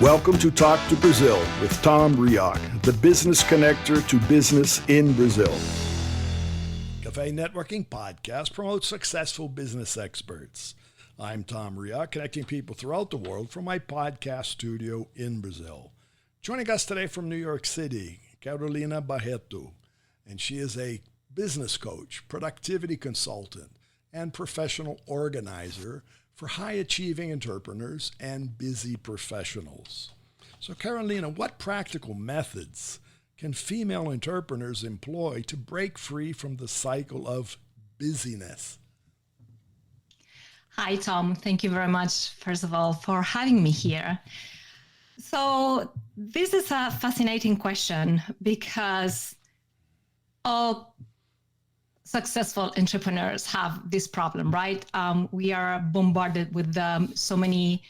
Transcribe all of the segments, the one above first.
Welcome to Talk to Brazil with Tom Rioch, the business connector to business in Brazil. Cafe Networking Podcast promotes successful business experts. I'm Tom Rioch, connecting people throughout the world from my podcast studio in Brazil. Joining us today from New York City, Carolina Barreto, and she is a business coach, productivity consultant, and professional organizer for high-achieving entrepreneurs and busy professionals. So, Carolina, what practical methods can female entrepreneurs employ to break free from the cycle of busyness? Hi, Tom. Thank you very much, first of all, for having me here. So this is a fascinating question because all successful entrepreneurs have this problem, right? We are bombarded with so many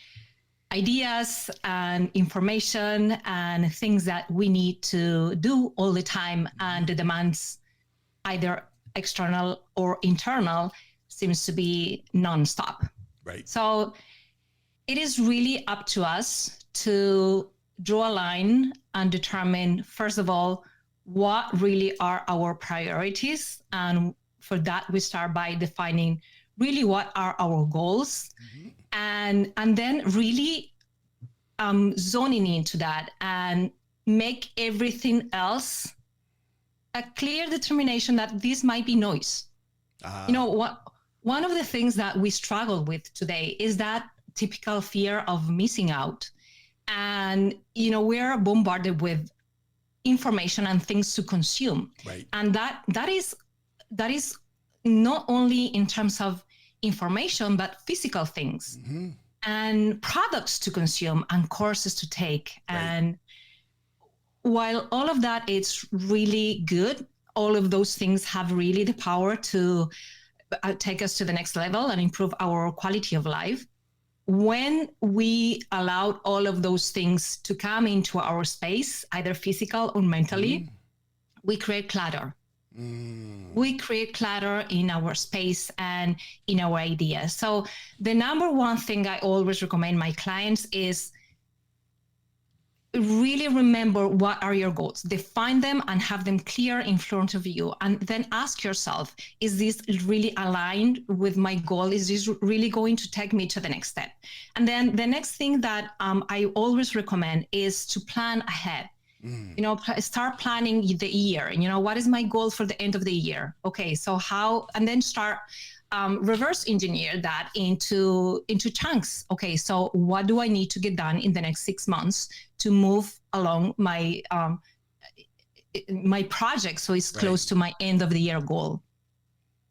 ideas and information and things that we need to do all the time, and the demands, either external or internal, seems to be nonstop. Right. So it is really up to us to draw a line and determine, first of all, what really are our priorities. And for that, we start by defining really what are our goals, and then really zoning into that and make everything else a clear determination that this might be noise. One of the things that we struggle with today is that typical fear of missing out. And, we're bombarded with information and things to consume. Right. And that is not only in terms of information, but physical things and products to consume and courses to take. Right. And while all of that is really good, all of those things have really the power to take us to the next level and improve our quality of life. When we allow all of those things to come into our space, either physical or mentally, we create clutter. We create clutter in our space and in our ideas. So the number one thing I always recommend my clients is really remember what are your goals, define them and have them clear in front of you. And then ask yourself, is this really aligned with my goal? Is this really going to take me to the next step? And then the next thing that I always recommend is to plan ahead. Start planning the year. What is my goal for the end of the year? Okay, so how, and then start reverse engineer that into chunks. Okay, so what do I need to get done in the next 6 months to move along my my project so it's close to my end of the year goal?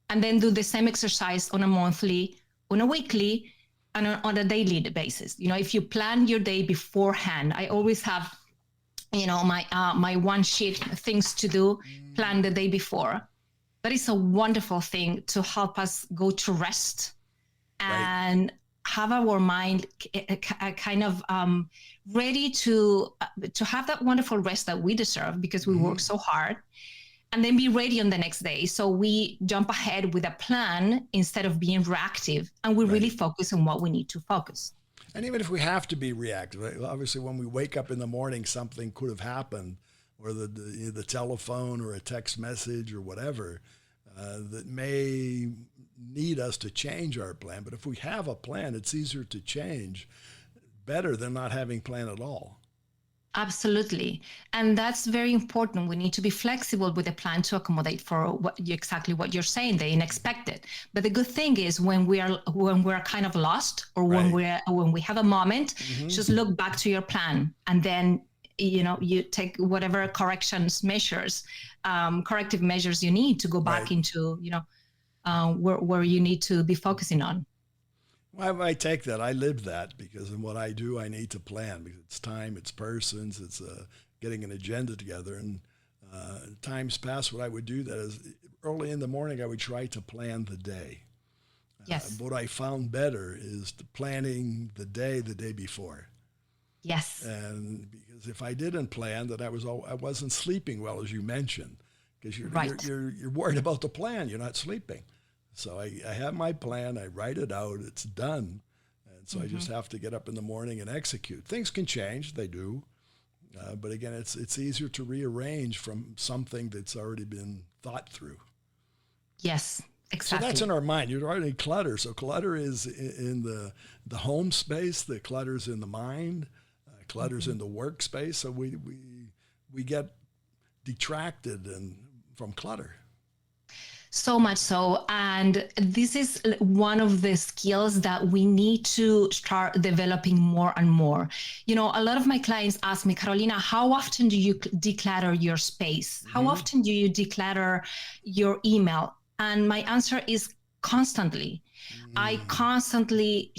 And then do the same exercise on a monthly, on a weekly, and on a daily basis. If you plan your day beforehand, I always have my one sheet things to do, plan the day before. That is a wonderful thing to help us go to rest and have our mind kind of ready to have that wonderful rest that we deserve because we work so hard, and then be ready on the next day. So we jump ahead with a plan instead of being reactive, and we really focus on what we need to focus. And even if we have to be reactive, obviously when we wake up in the morning, something could have happened, or the telephone or a text message or whatever that may need us to change our plan. But if we have a plan, it's easier to change, better than not having plan at all. Absolutely. And that's very important. We need to be flexible with the plan to accommodate for exactly what you're saying, the unexpected. But the good thing is when we're kind of lost, or when we have a moment, just look back to your plan, and then you take whatever corrective measures you need to go back into where you need to be focusing on. Well, I take that. I live that, because in what I do, I need to plan, because it's time, it's persons, it's getting an agenda together. And times past, what I would do that is early in the morning, I would try to plan the day. Yes. What I found better is planning the day before. Yes. And because if I didn't plan, that I wasn't sleeping well, as you mentioned, because you're worried about the plan, you're not sleeping. So I have my plan, I write it out, it's done. And So I just have to get up in the morning and execute. Things can change, they do. But again, it's easier to rearrange from something that's already been thought through. Yes, exactly. So that's in our mind. You're already clutter. So clutter is in the home space. The clutter's in the mind. Clutter's in the workspace. So we get detracted from clutter. So much so. And this is one of the skills that we need to start developing more and more. You know, a lot of my clients ask me, Carolina, how often do you declutter your space? How often do you declutter your email? And my answer is constantly. I constantly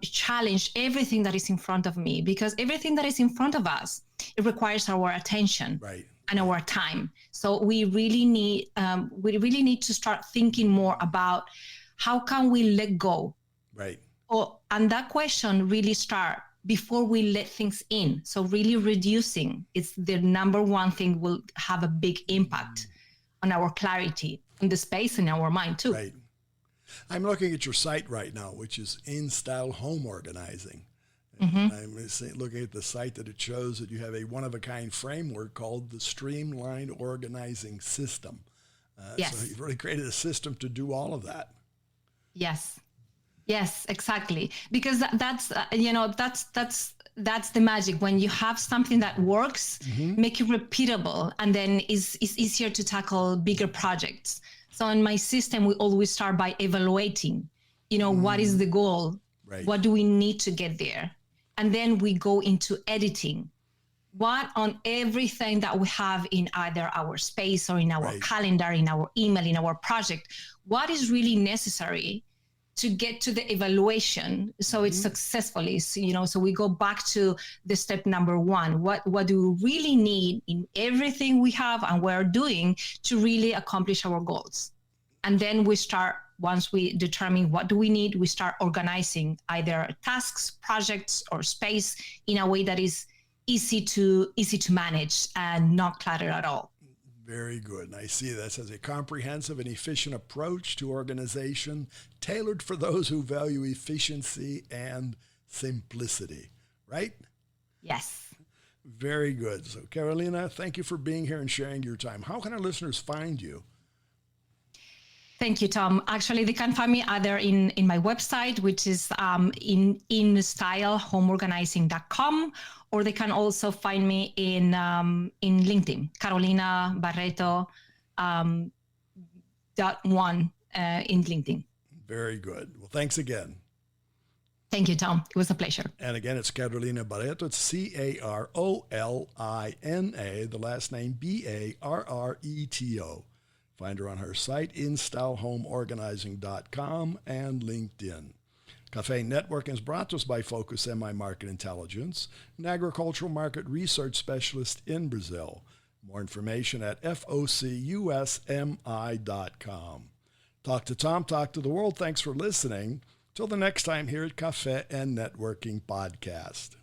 challenge everything that is in front of me, because everything that is in front of us, it requires our attention. Right. And our time. So we really need to start thinking more about how can we let go. Right. And that question really start before we let things in. So really reducing is the number one thing will have a big impact on our clarity in the space in our mind too. Right. I'm looking at your site right now, which is In Style Home Organizing. I'm looking at the site that it shows that you have a one-of-a-kind framework called the Streamlined Organizing System. Yes. So you've really created a system to do all of that. Yes. Yes, exactly. Because that's the magic. When you have something that works, make it repeatable, and then it's easier to tackle bigger projects. So in my system, we always start by evaluating, what is the goal? Right. What do we need to get there? And then we go into editing. What on everything that we have in either our space or in our calendar, in our email, in our project, what is really necessary to get to the evaluation so it's successfully, so we go back to the step number one. What do we really need in everything we have and we're doing to really accomplish our goals? And then we start, once we determine what do we need, we start organizing either tasks, projects, or space in a way that is easy to manage and not cluttered at all. Very good. And I see this as a comprehensive and efficient approach to organization tailored for those who value efficiency and simplicity, right? Yes. Very good. So Carolina, thank you for being here and sharing your time. How can our listeners find you? Thank you, Tom. Actually, they can find me either in my website, which is instylehomeorganizing.com, or they can also find me in LinkedIn, Carolina Barreto .1 in LinkedIn. Very good. Well, thanks again. Thank you, Tom. It was a pleasure. And again, it's Carolina Barreto. It's Carolina, the last name Barreto. Find her on her site, instylehomeorganizing.com, and LinkedIn. Cafe Networking is brought to us by Focus MI Market Intelligence, an agricultural market research specialist in Brazil. More information at focusmi.com. Talk to Tom, talk to the world. Thanks for listening. Till the next time here at Cafe and Networking Podcast.